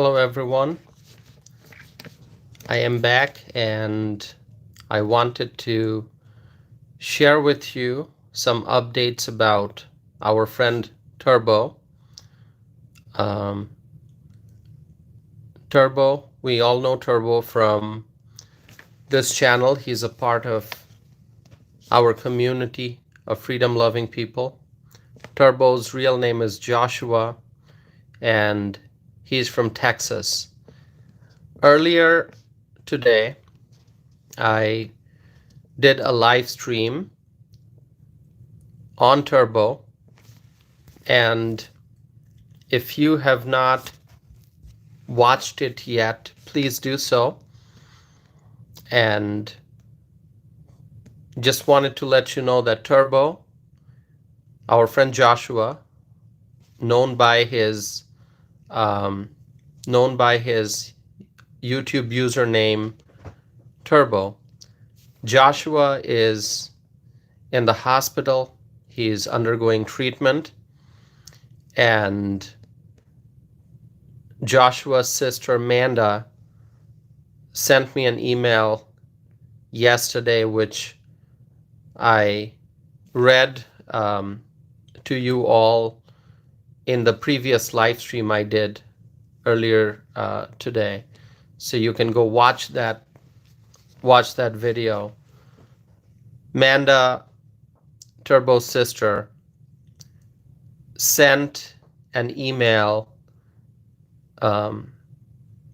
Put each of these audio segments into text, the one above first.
Hello everyone, I am back and I wanted to share with you some updates about our friend Turbo. Um, Turbo, we all know Turbo from this channel. He's a part of our community of freedom-loving people. Turbo's real name is Joshua and he's from Texas. Earlier today, I did a live stream on Turbo, and if you have not watched it yet, please do so. And just wanted to let you know that Turbo, our friend Joshua, known by his YouTube username Turbo, Joshua is in the hospital. He's undergoing treatment, and Joshua's sister Amanda sent me an email yesterday, which I read to you all in the previous live stream I did earlier today. So you can go watch that video. Amanda, Turbo's sister, sent an email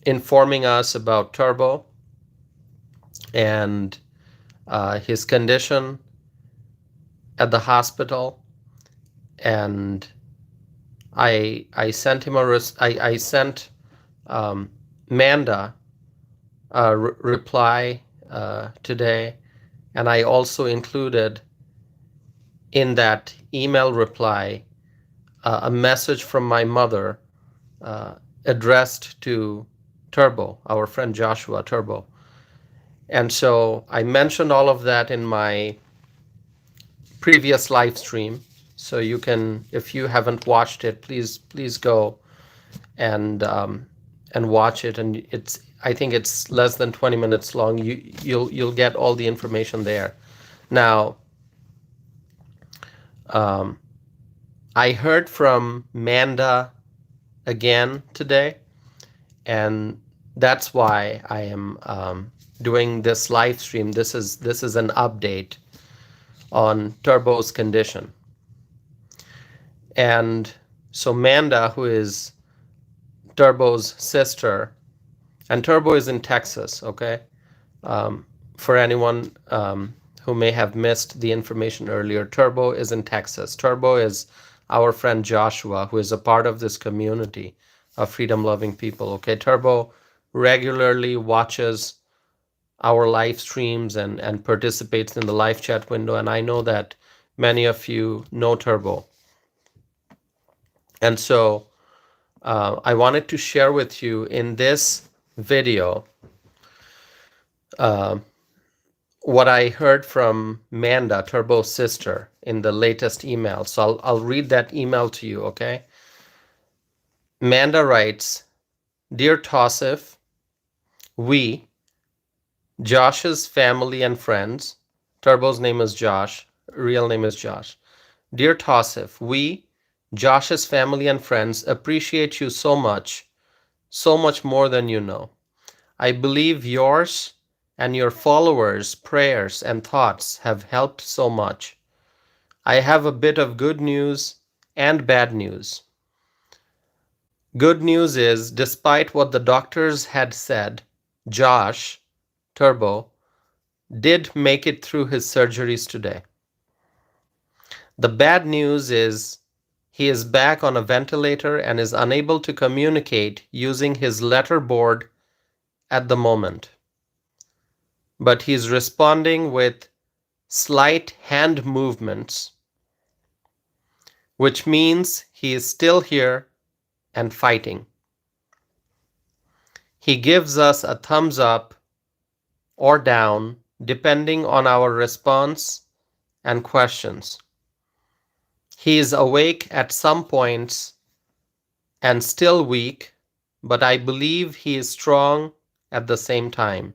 informing us about Turbo and his condition at the hospital, and I sent him I sent Amanda a reply today, and I also included in that email reply a message from my mother addressed to Turbo, our friend Joshua Turbo. And so I mentioned all of that in my previous live stream. So you can, if you haven't watched it, please go and watch it. And I think it's less than 20 minutes long. You'll get all the information there. Now, I heard from Manda again today, and that's why I am doing this live stream. This is an update on Turbo's condition. And so Manda, who is Turbo's sister, and Turbo is in Texas, okay? For anyone who may have missed the information earlier, Turbo is in Texas. Turbo is our friend Joshua, who is a part of this community of freedom-loving people, okay? Turbo regularly watches our live streams and participates in the live chat window, and I know that many of you know Turbo. And so I wanted to share with you in this video what I heard from Manda, Turbo's sister, in the latest email. So I'll read that email to you, okay? Manda writes, "Dear Tausif, we, Josh's family and friends," Turbo's name is Josh, real name is Josh. "Dear Tausif, we, Josh's family and friends, appreciate you so much more than you know. I believe yours and your followers' prayers and thoughts have helped so much. I have a bit of good news and bad news. Good news is, despite what the doctors had said, Josh, Turbo, did make it through his surgeries today. The bad news is he is back on a ventilator and is unable to communicate using his letterboard at the moment. But he's responding with slight hand movements, which means he is still here and fighting. He gives us a thumbs up or down depending on our response and questions. He is awake at some points and still weak, but I believe he is strong at the same time.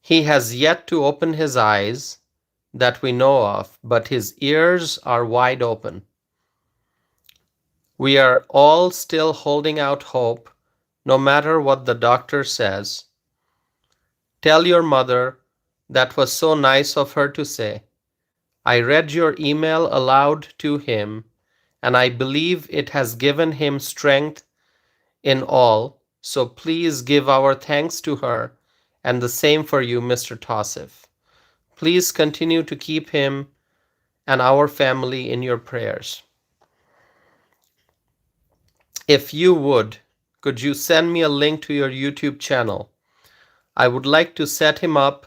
He has yet to open his eyes that we know of, but his ears are wide open. We are all still holding out hope, no matter what the doctor says. Tell your mother that was so nice of her to say. I read your email aloud to him, and I believe it has given him strength in all, so please give our thanks to her, and the same for you, Mr. Tossif. Please continue to keep him and our family in your prayers. If you would, could you send me a link to your YouTube channel? I would like to set him up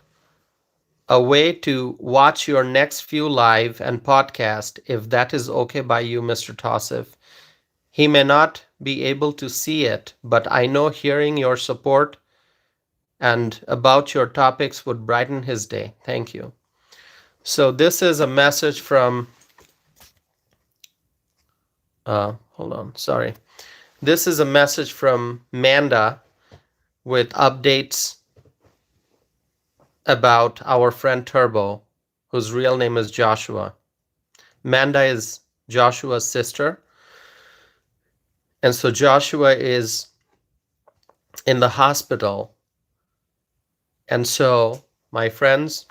a way to watch your next few live and podcast, if that is okay by you, Mr. Tossif. He may not be able to see it, but I know hearing your support and about your topics would brighten his day. Thank you. So this is a message from, hold on, sorry. This is a message from Manda with updates about our friend Turbo, whose real name is Joshua. Manda is Joshua's sister. And so Joshua is in the hospital. And so, my friends,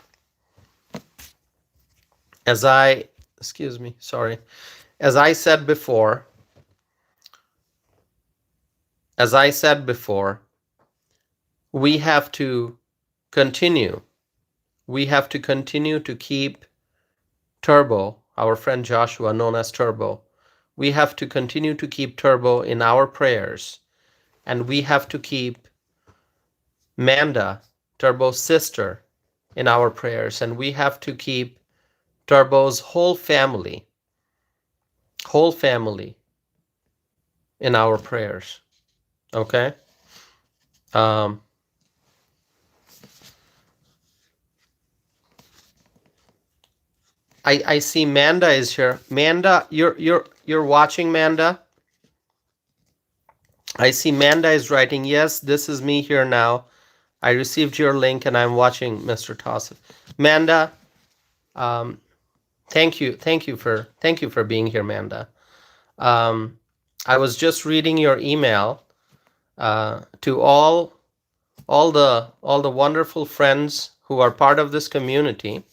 as I said before, we have to continue. We have to continue to keep Turbo, our friend Joshua, known as Turbo. We have to continue to keep Turbo in our prayers. And we have to keep Manda, Turbo's sister, in our prayers. And we have to keep Turbo's whole family in our prayers. Okay? I see Manda is here. Manda, you're watching, Manda? I see Manda is writing, yes, this is me here now. I received your link and I'm watching, Mr. Tossif. Manda, thank you for being here, Manda. I was just reading your email to all the wonderful friends who are part of this community,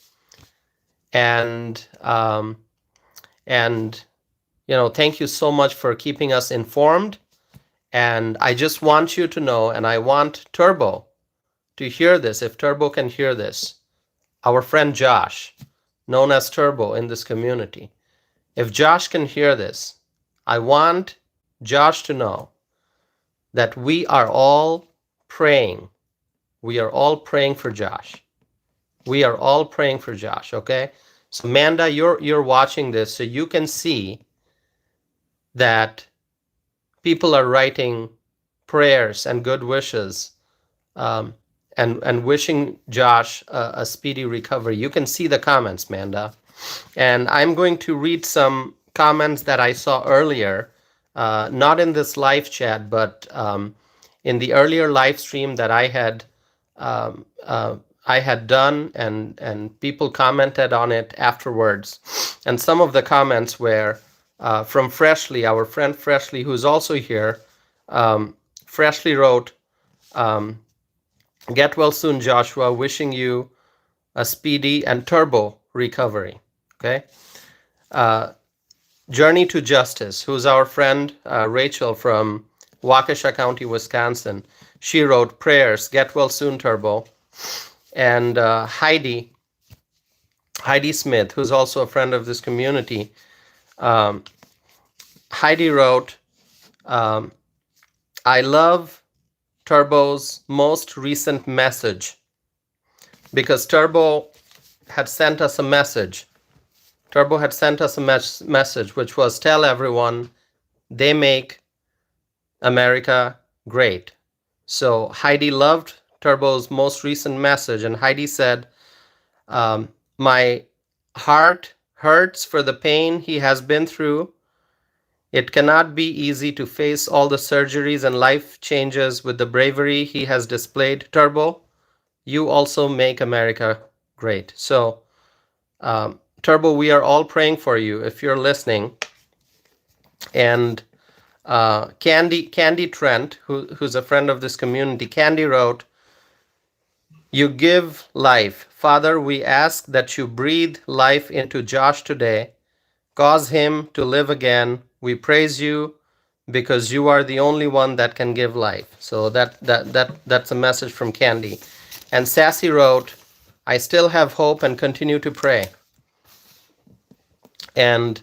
and thank you so much for keeping us informed. And I just want you to know, and I want Turbo to hear this, if Turbo can hear this, our friend Josh, known as Turbo in this community. If Josh can hear this, I want Josh to know that we are all praying. We are all praying for Josh. We are all praying for Josh, okay? So Manda, you're watching this, so you can see that people are writing prayers and good wishes and wishing Josh a speedy recovery. You can see the comments, Manda. And I'm going to read some comments that I saw earlier, not in this live chat, but in the earlier live stream that I had done, and people commented on it afterwards. And some of the comments were from Freshly, our friend Freshly, who's also here. Freshly wrote, get well soon, Joshua, wishing you a speedy and turbo recovery. Okay. Journey to Justice, who's our friend Rachel from Waukesha County, Wisconsin. She wrote, prayers, get well soon, Turbo. And Heidi Smith, who's also a friend of this community, Heidi wrote, I love Turbo's most recent message, because Turbo had sent us a message. Turbo had sent us a message, which was, tell everyone they make America great. So Heidi loved Turbo's most recent message, and Heidi said, my heart hurts for the pain he has been through, It cannot be easy to face all the surgeries and life changes with the bravery he has displayed. Turbo, you also make America great. So, Turbo, we are all praying for you if you're listening. And Candy Trent, who's a friend of this community, Candy wrote, "You give life. Father, we ask that you breathe life into Josh today. Cause him to live again. We praise you because you are the only one that can give life." So that's a message from Candy. And Sassy wrote, "I still have hope and continue to pray." And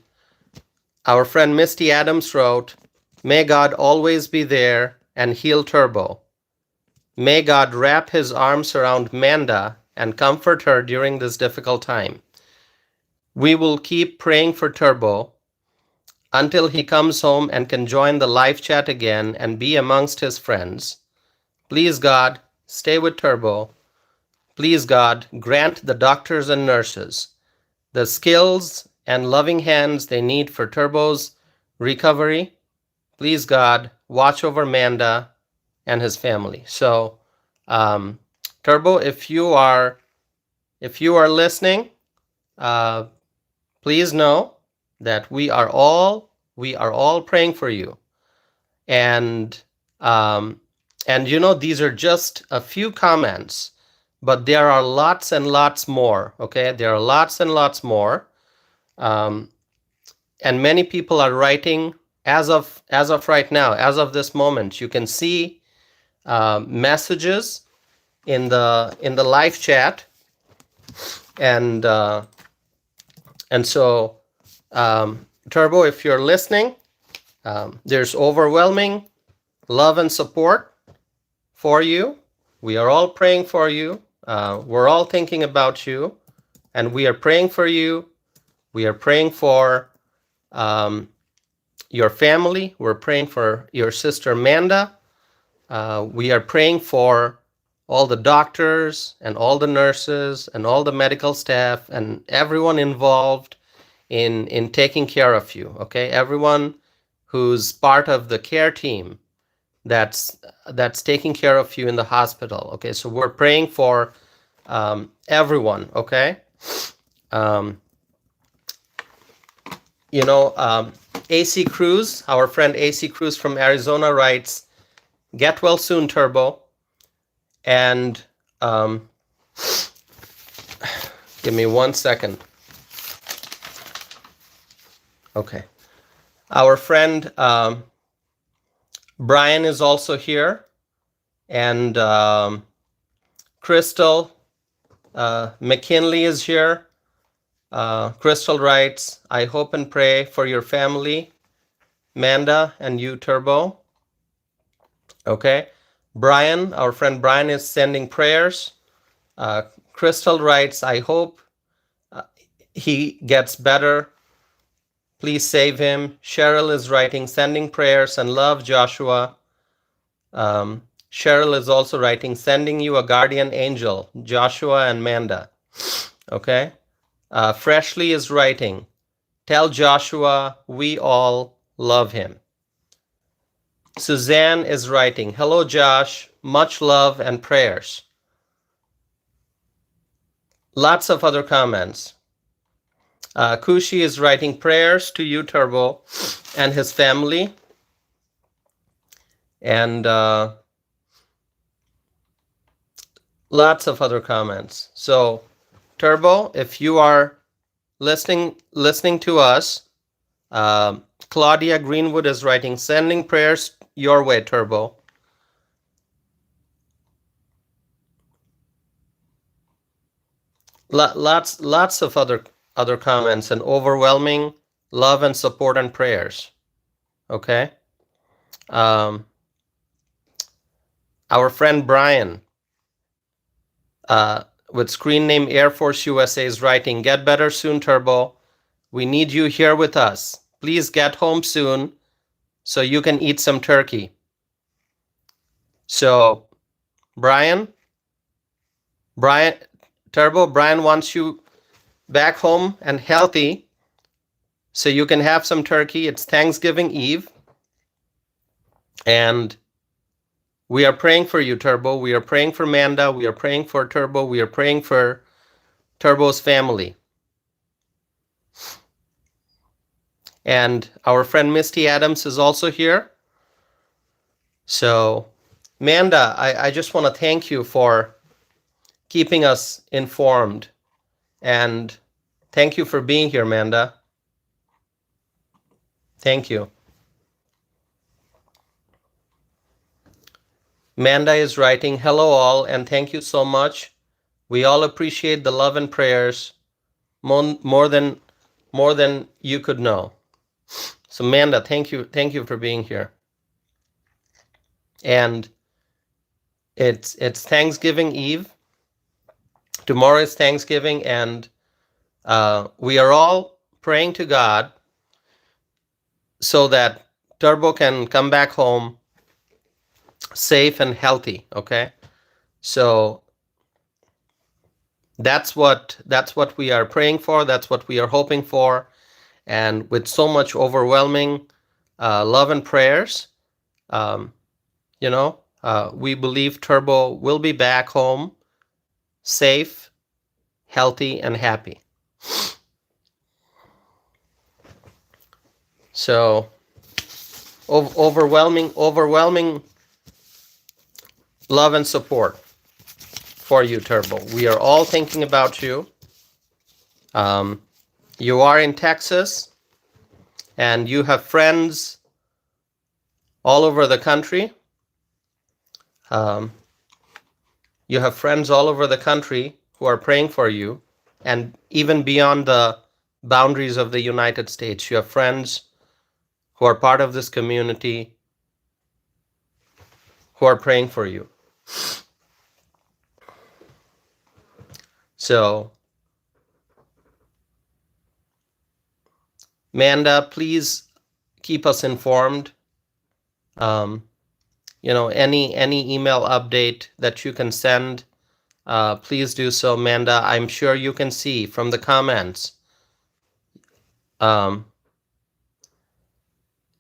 our friend Misty Adams wrote, "May God always be there and heal Turbo. May God wrap his arms around Manda and comfort her during this difficult time. We will keep praying for Turbo until he comes home and can join the live chat again and be amongst his friends. Please, God, stay with Turbo. Please, God, grant the doctors and nurses the skills and loving hands they need for Turbo's recovery. Please, God, watch over Manda and his family." So, Turbo, if you are listening, please know that we are all praying for you. And these are just a few comments, but there are lots and lots more. Okay, there are lots and lots more, and many people are writing as of right now, as of this moment. You can see messages in the live chat, and so Turbo, if you're listening, there's overwhelming love and support for you. We are all praying for you. We're all thinking about you, and we are praying for you. We are praying for your family. We're praying for your sister Manda. We are praying for all the doctors and all the nurses and all the medical staff and everyone involved in taking care of you. Okay, everyone who's part of the care team that's taking care of you in the hospital. Okay, so we're praying for everyone. Okay, AC Cruz, our friend AC Cruz from Arizona writes, "Get well soon, Turbo." And give me 1 second. Okay. Our friend Brian is also here. And Crystal McKinley is here. Crystal writes, "I hope and pray for your family, Manda and you, Turbo." Okay. Brian, our friend Brian, is sending prayers. Crystal writes, "I hope he gets better. Please save him." Cheryl is writing, "Sending prayers and love, Joshua." Cheryl is also writing, "Sending you a guardian angel, Joshua and Manda." Okay. Freshly is writing, "Tell Joshua we all love him." Suzanne is writing, "Hello, Josh. Much love and prayers." Lots of other comments. Kushi is writing, "Prayers to you, Turbo, and his family." And lots of other comments. So, Turbo, if you are listening to us, Claudia Greenwood is writing, "Sending prayers your way, Turbo." Lots of other comments and overwhelming love and support and prayers. Okay. Our friend Brian, with screen name Air Force USA, is writing, "Get better soon, Turbo. We need you here with us. Please get home soon so you can eat some turkey." So, Brian, Turbo, Brian wants you back home and healthy So you can have some turkey. It's Thanksgiving Eve. And we are praying for you, Turbo. We are praying for Manda. We are praying for Turbo. We are praying for Turbo's family. And our friend Misty Adams is also here. So, Manda, I just want to thank you for keeping us informed. And thank you for being here, Manda. Thank you. Manda is writing, hello all, and thank you so much. We all appreciate the love and prayers more than you could know. So Manda, thank you for being here. And it's Thanksgiving Eve. Tomorrow is Thanksgiving, and we are all praying to God so that Turbo can come back home safe and healthy. Okay, so that's what we are praying for. That's what we are hoping for, and with so much overwhelming love and prayers, we believe Turbo will be back home safe, healthy, and happy. So overwhelming love and support for you, Turbo. We are all thinking about you. You are in Texas, and you have friends all over the country. You have friends all over the country who are praying for you, and even beyond the boundaries of the United States, you have friends who are part of this community who are praying for you. So, Manda, please keep us informed. Any email update that you can send, please do so, Manda. I'm sure you can see from the comments.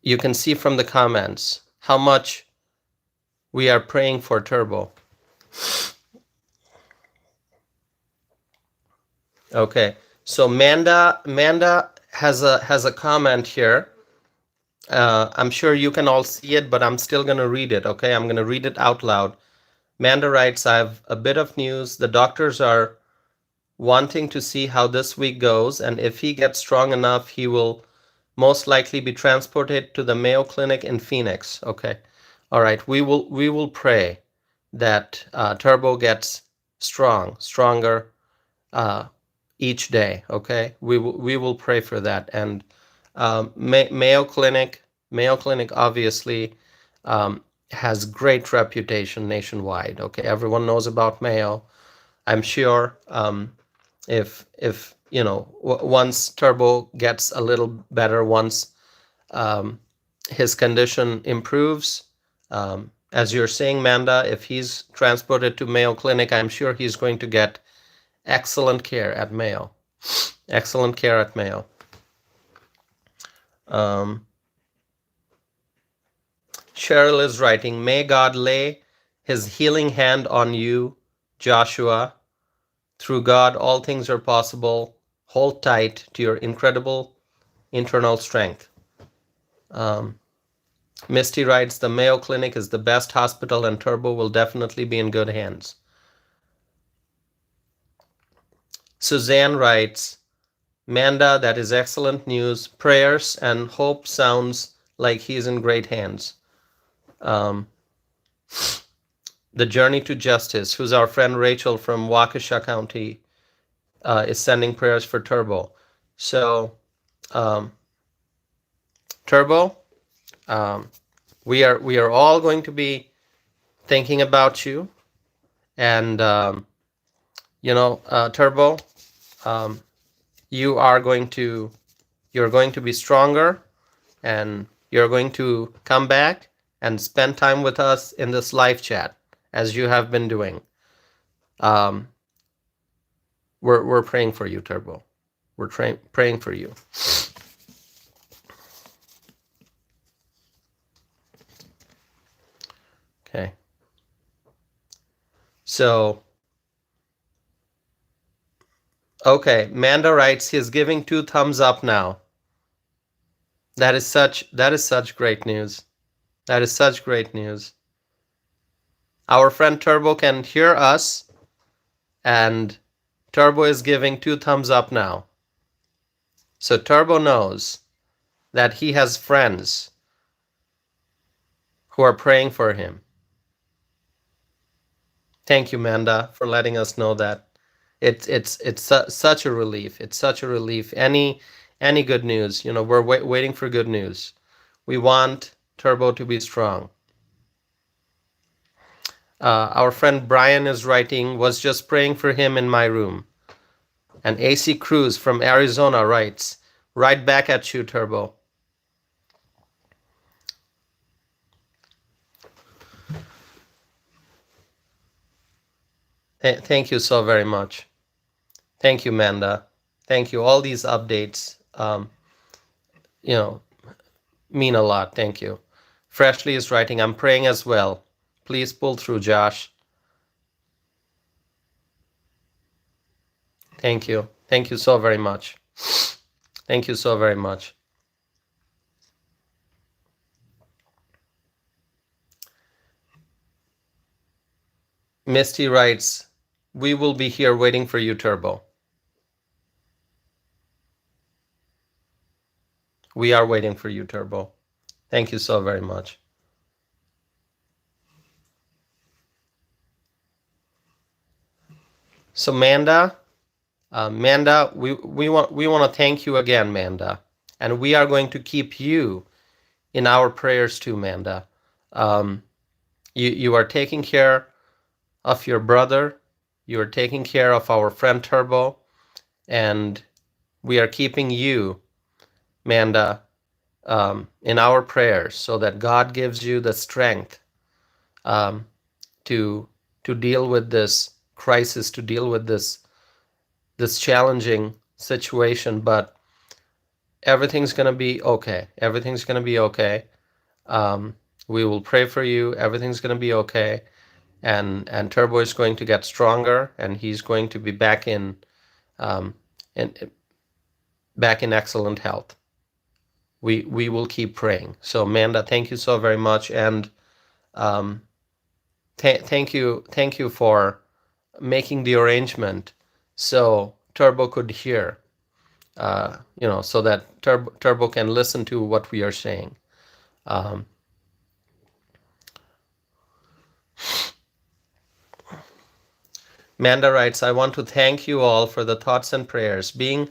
You can see from the comments how much we are praying for Turbo. Okay, so Manda has a comment here. I'm sure you can all see it, but I'm still going to read it, okay? I'm going to read it out loud. Manda writes, I have a bit of news. The doctors are wanting to see how this week goes, and if he gets strong enough, he will most likely be transported to the Mayo Clinic in Phoenix. Okay. All right. We will pray that Turbo gets stronger each day. Okay. We will pray for that. And Mayo Clinic obviously has great reputation nationwide. Okay. Everyone knows about Mayo. I'm sure if once Turbo gets a little better, once his condition improves, as you're saying, Manda, if he's transported to Mayo Clinic, I'm sure he's going to get excellent care at Mayo. Excellent care at Mayo. Cheryl is writing, may God lay his healing hand on you, Joshua. Through God, all things are possible. Hold tight to your incredible internal strength. Misty writes, the Mayo Clinic is the best hospital, and Turbo will definitely be in good hands. Suzanne writes, Manda, that is excellent news. Prayers and hope sounds like he's in great hands. The Journey to Justice, who's our friend Rachel from Waukesha County, is sending prayers for Turbo. So, Turbo, we are all going to be thinking about you, and Turbo, you're going to be stronger, and you're going to come back and spend time with us in this live chat, as you have been doing. We're praying for you, Turbo. We're praying for you. Okay. So, okay, Manda writes he's giving 2 thumbs up now. That is such great news. That is such great news. Our friend Turbo can hear us, and Turbo is giving 2 thumbs up now. So Turbo knows that he has friends who are praying for him. Thank you, Manda, for letting us know that. It's such a relief. It's such a relief. Any good news, we're waiting for good news. We want Turbo to be strong. Our friend Brian is writing, was just praying for him in my room. And AC Cruz from Arizona writes, right back at you, Turbo. Thank you so very much. Thank you, Manda. Thank you. All these updates, mean a lot. Thank you. Freshly is writing, I'm praying as well. Please pull through, Josh. Thank you. Thank you so very much. Thank you so very much. Misty writes, we will be here waiting for you, Turbo. We are waiting for you, Turbo. Thank you so very much. So Manda, we want to thank you again, Manda, and we are going to keep you in our prayers too, Manda. You are taking care of your brother. You are taking care of our friend Turbo, and we are keeping you, Manda, in our prayers, so that God gives you the strength to deal with this crisis, to deal with this challenging situation. But everything's going to be okay. Everything's going to be okay. We will pray for you. Everything's going to be okay. And Turbo is going to get stronger, and he's going to be back in excellent health. We will keep praying. So Amanda, thank you so very much, and thank you for making the arrangement so Turbo could hear, so that Turbo can listen to what we are saying. Manda writes, I want to thank you all for the thoughts and prayers. Being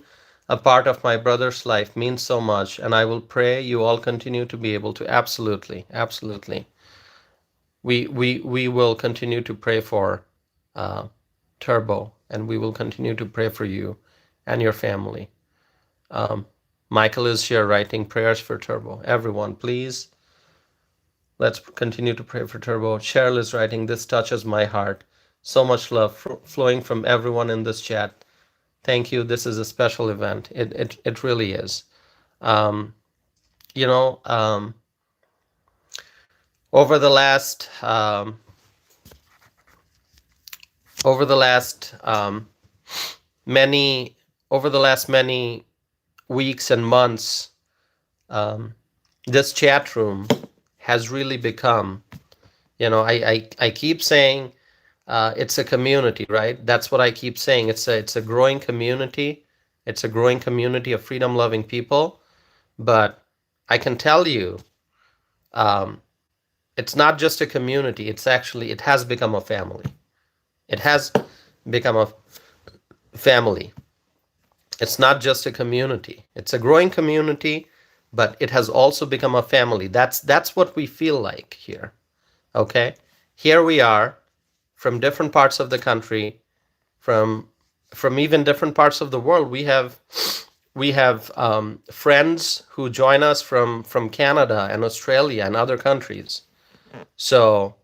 a part of my brother's life means so much, and I will pray you all continue to be able to. Absolutely. We will continue to pray for Turbo, and we will continue to pray for you and your family. Michael is here writing prayers for Turbo. Everyone, please, let's continue to pray for Turbo. Cheryl is writing, this touches my heart. So much love flowing from everyone in this chat. Thank you. This is a special event. It really is. Over the last many weeks and months, this chat room has really become, I keep saying, it's a community, right? That's what I keep saying. It's a growing community. It's a growing community of freedom-loving people. But I can tell you, it's not just a community. It has become a family. It has become a family. It's not just a community. It's a growing community, but it has also become a family. That's what we feel like here. Okay? Here we are, from different parts of the country, from even different parts of the world. We have friends who join us from Canada and Australia and other countries. So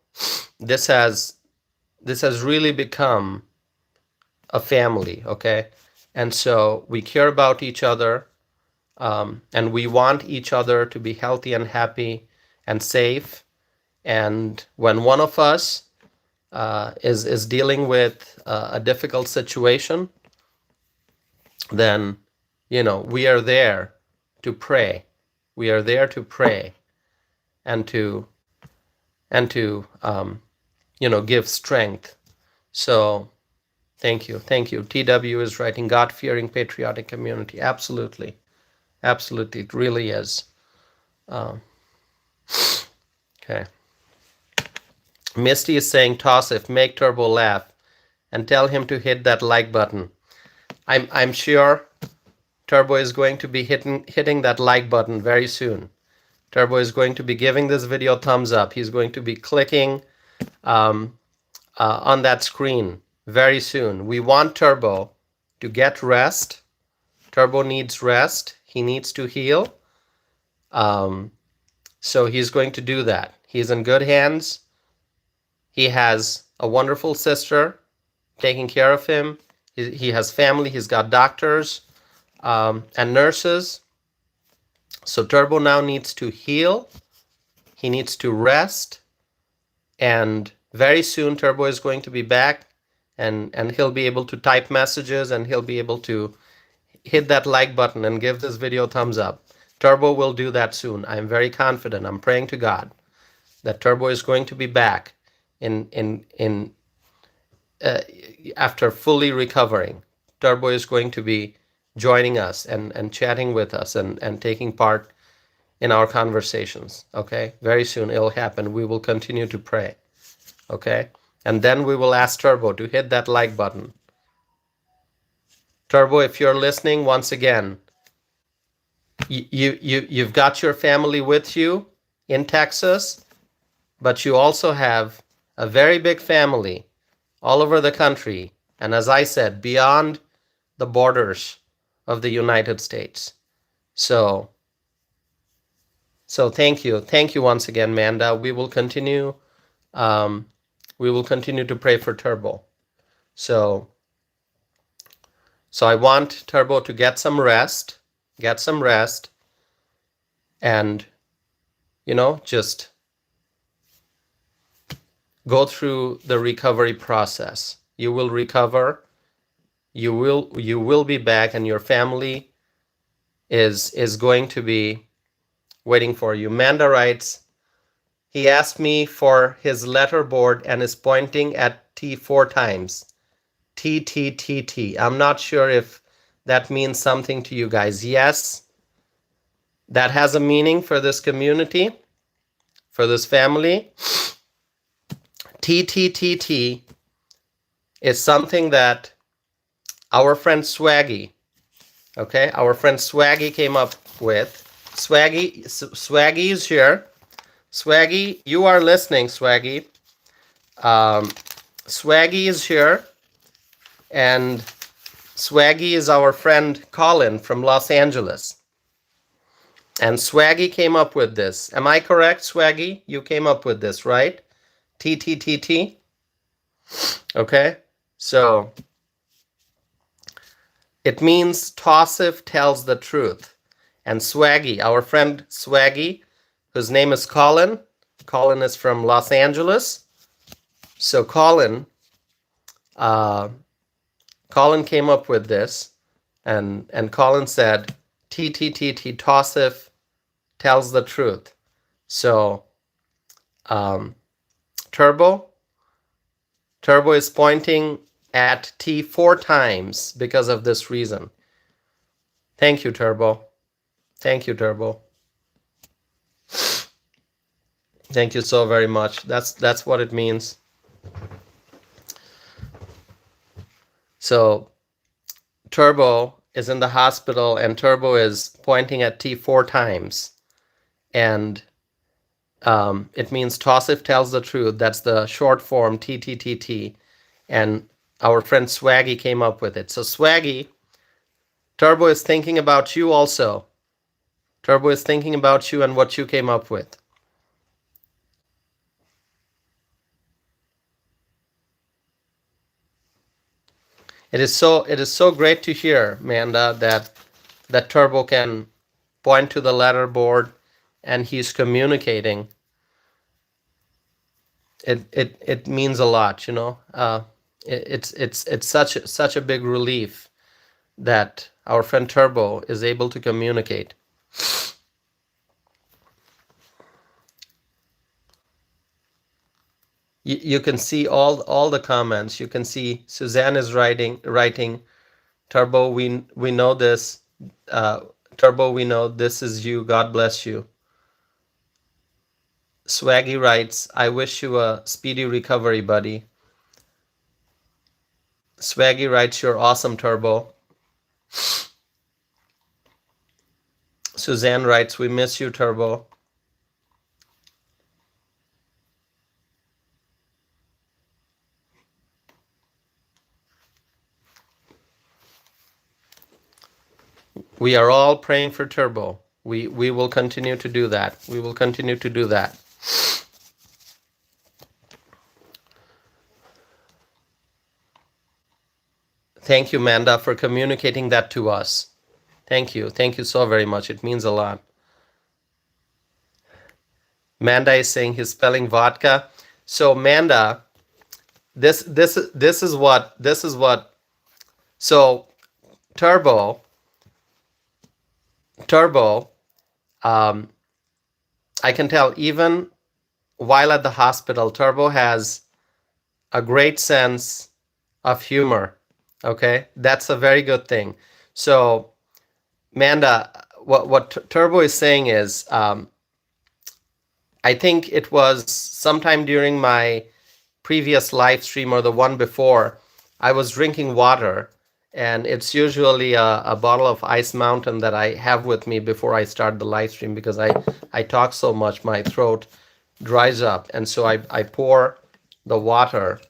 this has really become a family, okay? And so we care about each other, and we want each other to be healthy and happy and safe. And when one of us is dealing with a difficult situation, then we are there to pray. We are there to pray and to give strength. So thank you. TW is writing, God-fearing patriotic community. Absolutely, it really is. Okay. Misty is saying, Tosif, make Turbo laugh and tell him to hit that like button. I'm sure Turbo is going to be hitting that like button very soon. Turbo is going to be giving this video thumbs up. He's going to be clicking on that screen very soon. We want Turbo to get rest. Turbo needs rest. He needs to heal. So he's going to do that. He's in good hands. He has a wonderful sister taking care of him. He has family. He's got doctors and nurses. So Turbo now needs to heal. He needs to rest. And very soon Turbo is going to be back, and he'll be able to type messages, and he'll be able to hit that like button and give this video thumbs up. Turbo will do that soon. I'm very confident. I'm praying to God that Turbo is going to be back after fully recovering. Turbo is going to be joining us and chatting with us and taking part in our conversations. Okay, very soon it'll happen. We will continue to pray. Okay, and then we will ask Turbo to hit that like button. Turbo, if you're listening, once again, you've got your family with you in Texas, but you also have a very big family all over the country, and as I said, beyond the borders of the United States. So thank you once again, Manda. We will continue to pray for Turbo. So I want Turbo to get some rest, and just go through the recovery process. You will recover. You will be back, and your family is going to be waiting for you. Manda writes, he asked me for his letterboard and is pointing at T 4 times. T, T, T, T. I'm not sure if that means something to you guys. Yes, that has a meaning for this community, for this family. T, T, T, T is something that our friend Swaggy, our friend Swaggy came up with. Swaggy is here. Swaggy, you are listening, Swaggy. Swaggy is here. And Swaggy is our friend Colin from Los Angeles. And Swaggy came up with this. Am I correct, Swaggy? You came up with this, right? T, T, T, T. Okay. So it means Tosif tells the truth. And Swaggy, our friend Swaggy, whose name is Colin. Colin is from Los Angeles. So Colin came up with this, and Colin said, T, T, T, T, Tosif tells the truth. So Turbo is pointing at T 4 times because of this reason. Thank you, Turbo. Thank you so very much. That's what it means. So Turbo is in the hospital, and Turbo is pointing at T 4 times. And it means Tosif tells the truth. That's the short form, TTTT. And our friend Swaggy came up with it. So Swaggy, Turbo is thinking about you also. Turbo is thinking about you and what you came up with. It is so great to hear, Manda, that Turbo can point to the letterboard and he's communicating it means a lot, you know. It's such a big relief that our friend Turbo is able to communicate. You can see all the comments. You can see Suzanne is writing Turbo, we know this. Turbo, we know this is you. God bless you. Swaggy writes, I wish you a speedy recovery, buddy. Swaggy writes, you're awesome, Turbo. Suzanne writes, we miss you, Turbo. We are all praying for Turbo. We will continue to do that. We will continue to do that. Thank you, Manda, for communicating that to us. Thank you. Thank you so very much. It means a lot. Manda is saying he's spelling vodka. So Manda, this is what. So Turbo, I can tell even while at the hospital, Turbo has a great sense of humor. Okay, that's a very good thing. So Manda, what Turbo is saying is, I think it was sometime during my previous live stream or the one before, I was drinking water, and it's usually a bottle of Ice Mountain that I have with me before I start the live stream because I talk so much, my throat dries up. And so I pour the water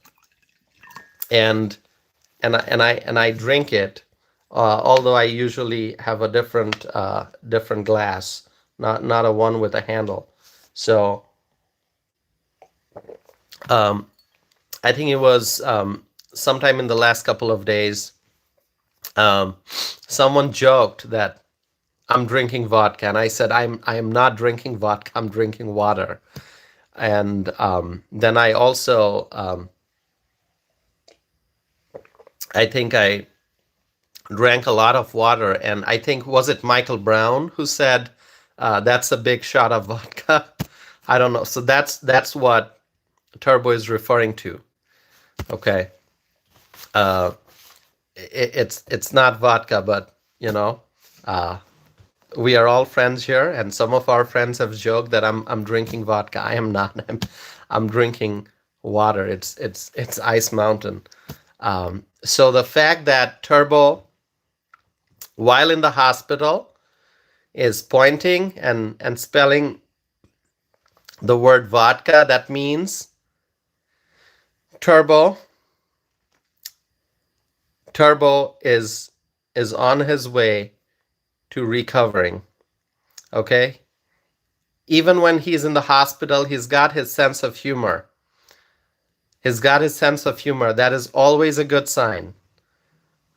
and I drink it, although I usually have a different glass, not a one with a handle. So I think it was sometime in the last couple of days, someone joked that I'm drinking vodka, and I said I am not drinking vodka. I'm drinking water. And then I also I think I drank a lot of water, and I think was it Michael Brown who said that's a big shot of vodka. I don't know. So that's what Turbo is referring to. Okay. It's not vodka, but you know, we are all friends here, and some of our friends have joked that I'm drinking vodka. I am not. I'm drinking water. It's Ice Mountain. So the fact that Turbo, while in the hospital, is pointing and spelling the word vodka, that means Turbo is on his way to recovering. Okay? Even when he's in the hospital, he's got his sense of humor. That is always a good sign.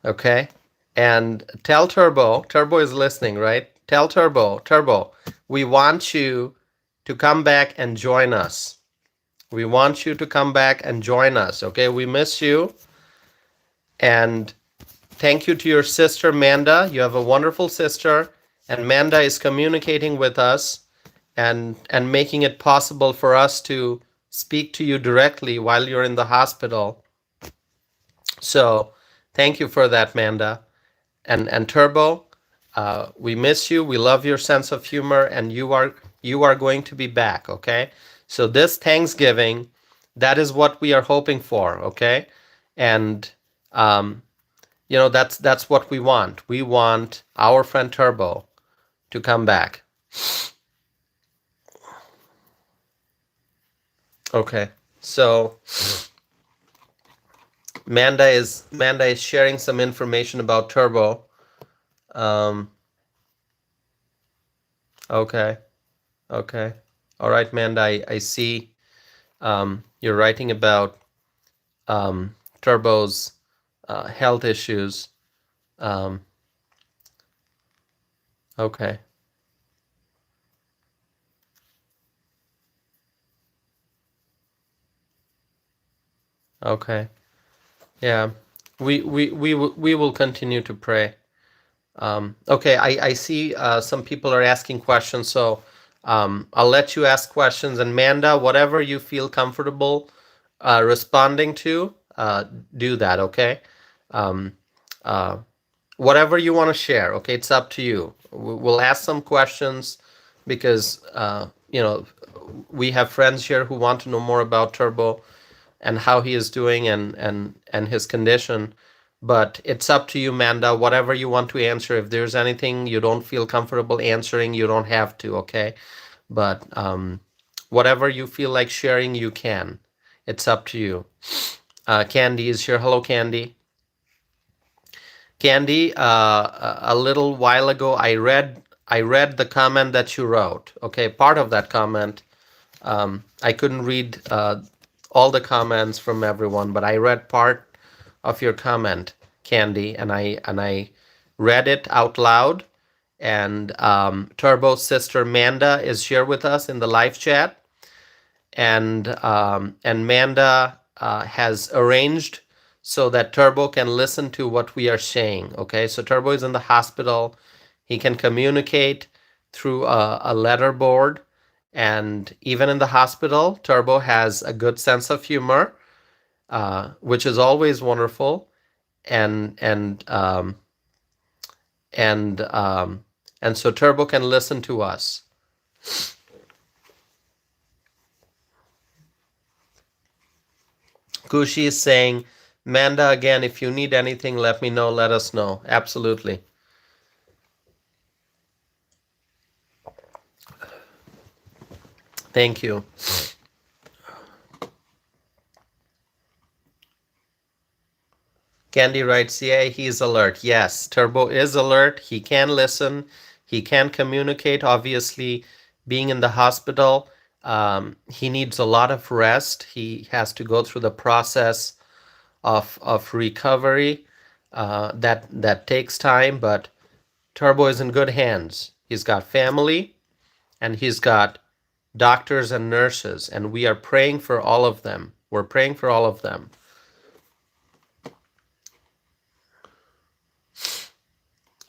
Okay? And tell Turbo is listening, right? Tell Turbo, we want you to come back and join us. We want you to come back and join us, okay? We miss you. And thank you to your sister, Manda. You have a wonderful sister, and Manda is communicating with us and making it possible for us to speak to you directly while you're in the hospital. So thank you for that, Manda. And Turbo, we miss you. We love your sense of humor, and you are going to be back, okay? So this Thanksgiving, that is what we are hoping for, okay? And you know, that's what we want. We want our friend Turbo to come back. Okay. So Manda is sharing some information about Turbo. Okay. Okay. All right, Manda, I see you're writing about Turbo's health issues. Okay. Okay. Yeah. We will continue to pray. Okay, I see some people are asking questions, so I'll let you ask questions. And Manda, whatever you feel comfortable responding to, do that, okay? Um, uh, Whatever you want to share, okay? It's up to you. We'll ask some questions because, we have friends here who want to know more about Turbo and how he is doing and his condition. But it's up to you, Manda. Whatever you want to answer. If there's anything you don't feel comfortable answering, you don't have to. Okay, but whatever you feel like sharing, you can. It's up to you. Candy is here. Hello, Candy. Candy. A little while ago, I read the comment that you wrote. Okay, part of that comment. I couldn't read all the comments from everyone, but I read part of your comment, Candy, and I read it out loud. And Turbo's sister Manda is here with us in the live chat, and Manda has arranged so that Turbo can listen to what we are saying. Okay, so Turbo is in the hospital. He can communicate through a letter board, and even in the hospital, Turbo has a good sense of humor, which is always wonderful. And and um, and and so Turbo can listen to us. Kushi is saying, Manda, again, if you need anything, let me know. Let us know. Absolutely. Thank you. Candy writes, yeah, he's alert. Yes, Turbo is alert. He can listen. He can communicate. Obviously, being in the hospital, he needs a lot of rest. He has to go through the process of recovery. That takes time, but Turbo is in good hands. He's got family and he's got doctors and nurses, and we are praying for all of them. We're praying for all of them.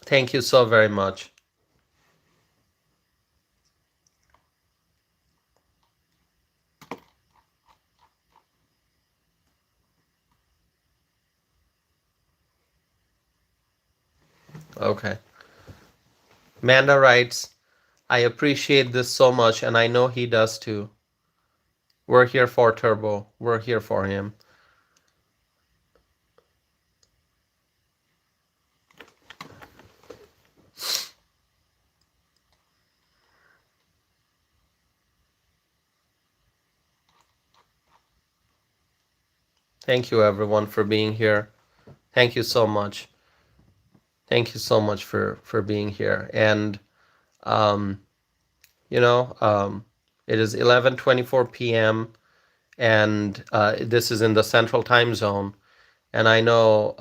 Thank you so very much. Okay. Manda writes, I appreciate this so much, and I know he does too. We're here for Turbo. We're here for him. Thank you, everyone, for being here. Thank you so much. Thank you so much for being here. And um, it is 11:24 p.m. and this is in the Central Time Zone. And I know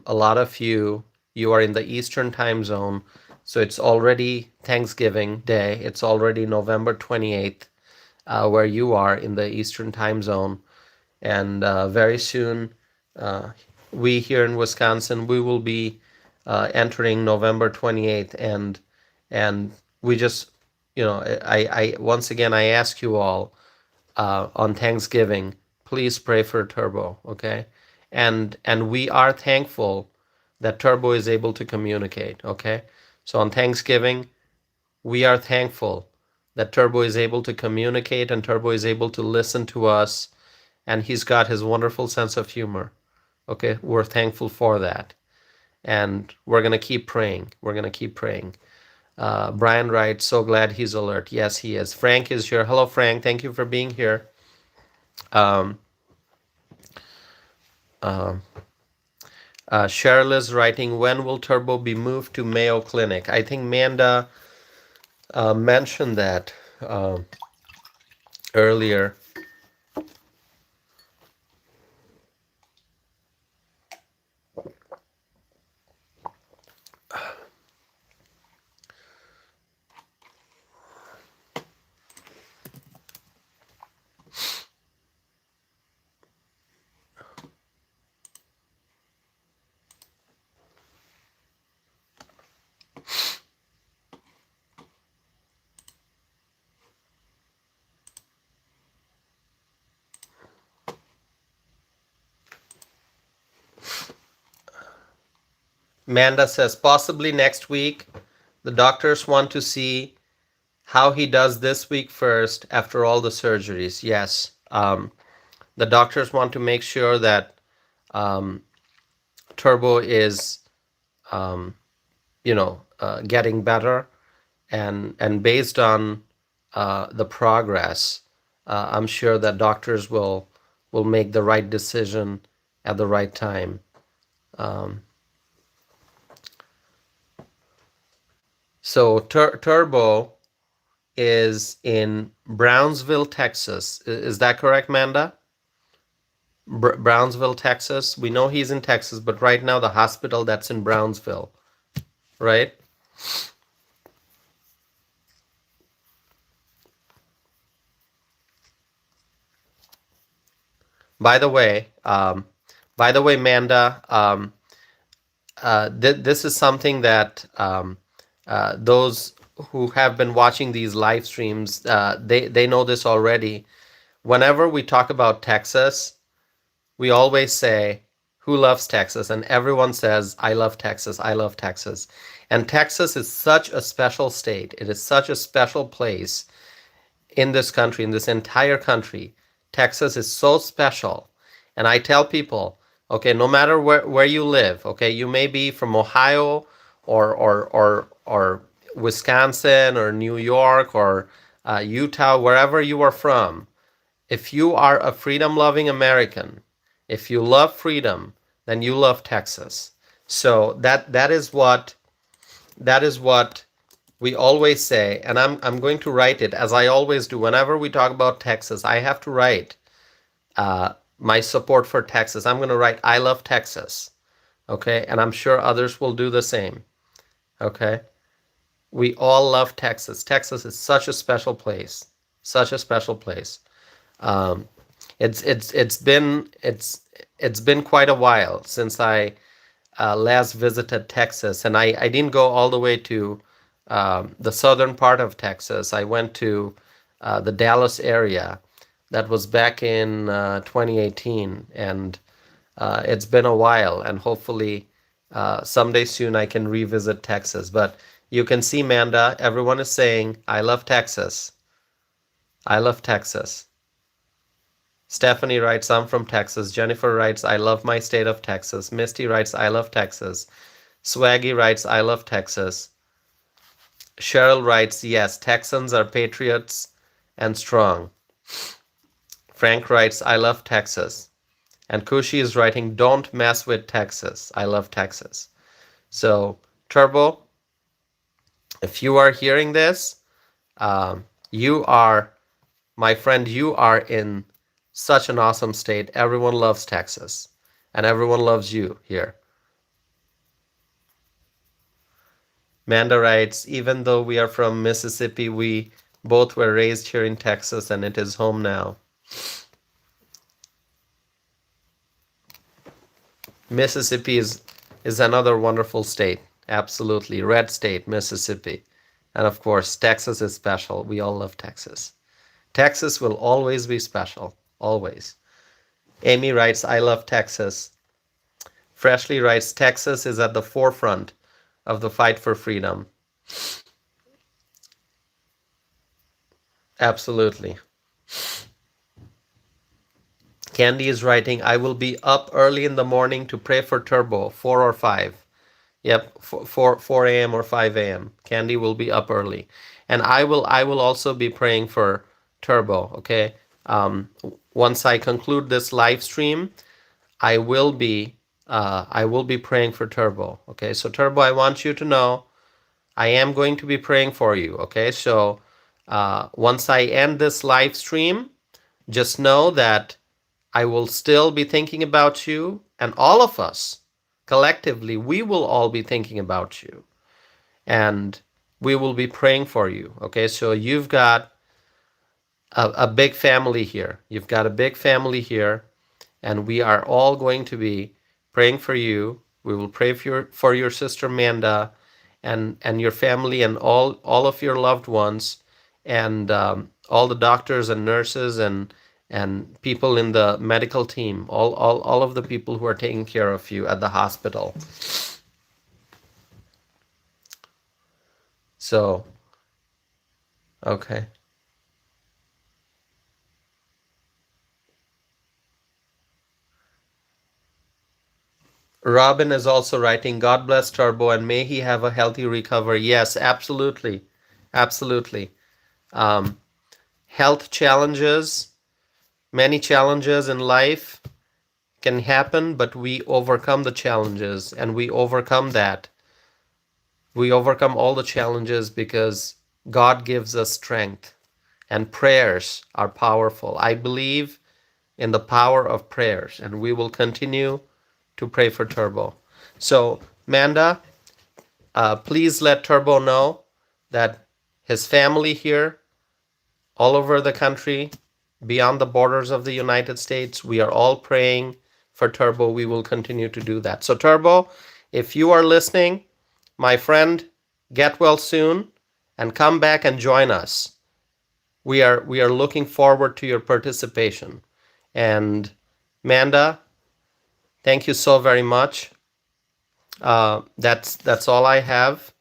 a lot of you are in the Eastern Time Zone, so it's already Thanksgiving Day. It's already November 28th, where you are in the Eastern Time Zone. And very soon, uh, we here in Wisconsin, we will be entering November 28th, and we just, I once again I ask you all on Thanksgiving, please pray for Turbo, okay? And we are thankful that Turbo is able to communicate, okay? So on Thanksgiving, we are thankful that Turbo is able to communicate and Turbo is able to listen to us, and he's got his wonderful sense of humor. Okay, we're thankful for that. And we're going to keep praying. We're going to keep praying. Brian writes, so glad he's alert. Yes, he is. Frank is here. Hello, Frank. Thank you for being here. Um, uh, Cheryl is writing, when will Turbo be moved to Mayo Clinic? I think Manda mentioned that earlier. Manda says possibly next week. The doctors want to see how he does this week first after all the surgeries. Yes. The doctors want to make sure that um, Turbo is, getting better, and based on the progress, I'm sure that doctors will make the right decision at the right time. So Turbo is in Brownsville, Texas. Is that correct, Manda? Brownsville, Texas. We know he's in Texas, but right now the hospital that's in Brownsville, right? By the way, Manda, this is something that those who have been watching these live streams, they know this already. Whenever we talk about Texas, we always say, "Who loves Texas?" And everyone says, "I love Texas. I love Texas." And Texas is such a special state. It is such a special place in this country, in this entire country. Texas is so special. And I tell people, okay, no matter where you live, okay, you may be from Ohio or Wisconsin or New York or Utah, wherever you are from, if you are a freedom loving American, if you love freedom, then you love Texas. So that is what we always say, and I'm going to write it as I always do. Whenever we talk about Texas, I have to write my support for Texas. I'm going to write I love Texas. Okay, and I'm sure others will do the same. Okay, we all love Texas. Texas is such a special place, such a special place. Um, it's been quite a while since I last visited Texas, and I didn't go all the way to the southern part of Texas. I went to the Dallas area. That was back in 2018, and it's been a while, and hopefully someday soon I can revisit Texas. But you can see, Manda, everyone is saying, I love Texas. I love Texas. Stephanie writes, I'm from Texas. Jennifer writes, I love my state of Texas. Misty writes, I love Texas. Swaggy writes, I love Texas. Cheryl writes, yes, Texans are patriots and strong. Frank writes, I love Texas. And Kushi is writing, don't mess with Texas. I love Texas. So, Turbo, if you are hearing this, you are, my friend, you are in such an awesome state. Everyone loves Texas, and everyone loves you here. Manda writes, even though we are from Mississippi, we both were raised here in Texas, and it is home now. Mississippi is another wonderful state. Absolutely. Red state, Mississippi. And of course, Texas is special. We all love Texas. Texas will always be special. Always. Amy writes, I love Texas. Freshly writes, Texas is at the forefront of the fight for freedom. Absolutely. Candy is writing, I will be up early in the morning to pray for Turbo, 4 or 5. Yep, 4 a.m. or 5 a.m. Candy will be up early. And I will also be praying for Turbo, okay? Once I conclude this live stream, I will be praying for Turbo, okay? So Turbo, I want you to know I am going to be praying for you, okay? So once I end this live stream, just know that I will still be thinking about you, and all of us collectively, we will all be thinking about you, and we will be praying for you. Okay, so you've got a big family here. You've got a big family here, and we are all going to be praying for you. We will pray for your sister Manda, and your family, and all of your loved ones, and all the doctors and nurses and people in the medical team, all of the people who are taking care of you at the hospital. So, okay. Robin is also writing, God bless Turbo and may he have a healthy recovery. Yes, absolutely. Absolutely. Um, Health challenges, many challenges in life can happen, but we overcome the challenges and we overcome that. We overcome all the challenges because God gives us strength and prayers are powerful. I believe in the power of prayers and we will continue to pray for Turbo. So, Manda, please let Turbo know that his family here, all over the country, beyond the borders of the United States, we are all praying for Turbo. We will continue to do that. So, Turbo, if you are listening, my friend, get well soon and come back and join us. We are looking forward to your participation. And Manda, thank you so very much. That's all I have.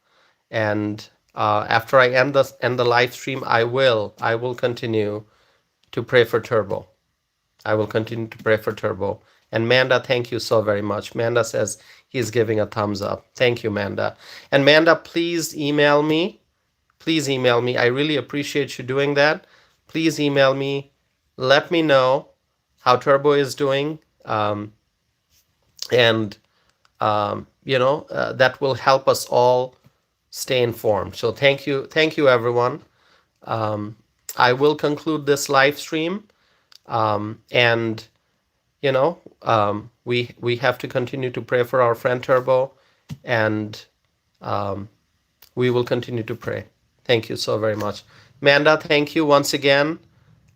And after I end the live stream, I will continue to pray for Turbo. I will continue to pray for Turbo. And Manda, thank you so very much. Manda says he's giving a thumbs up. Thank you, Manda. And Manda, please email me. Please email me. I really appreciate you doing that. Please email me. Let me know how Turbo is doing. And that will help us all stay informed. So thank you, everyone. I will conclude this live stream, and we have to continue to pray for our friend Turbo, and we will continue to pray. Thank you so very much, Manda. Thank you once again,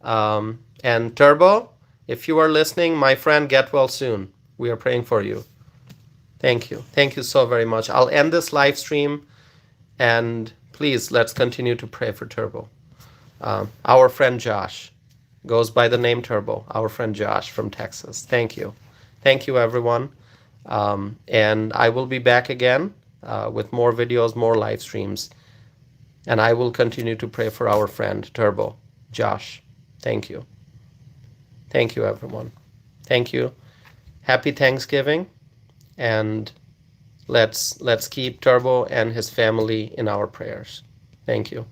and Turbo, if you are listening, my friend, get well soon. We are praying for you. Thank you so very much. I'll end this live stream. And please, let's continue to pray for Turbo. Our friend Josh goes by the name Turbo. Our friend Josh from Texas. Thank you. Thank you, everyone. And I will be back again with more videos, more live streams. And I will continue to pray for our friend Turbo, Josh. Thank you. Thank you, everyone. Thank you. Happy Thanksgiving. And let's keep Turbo and his family in our prayers. Thank you.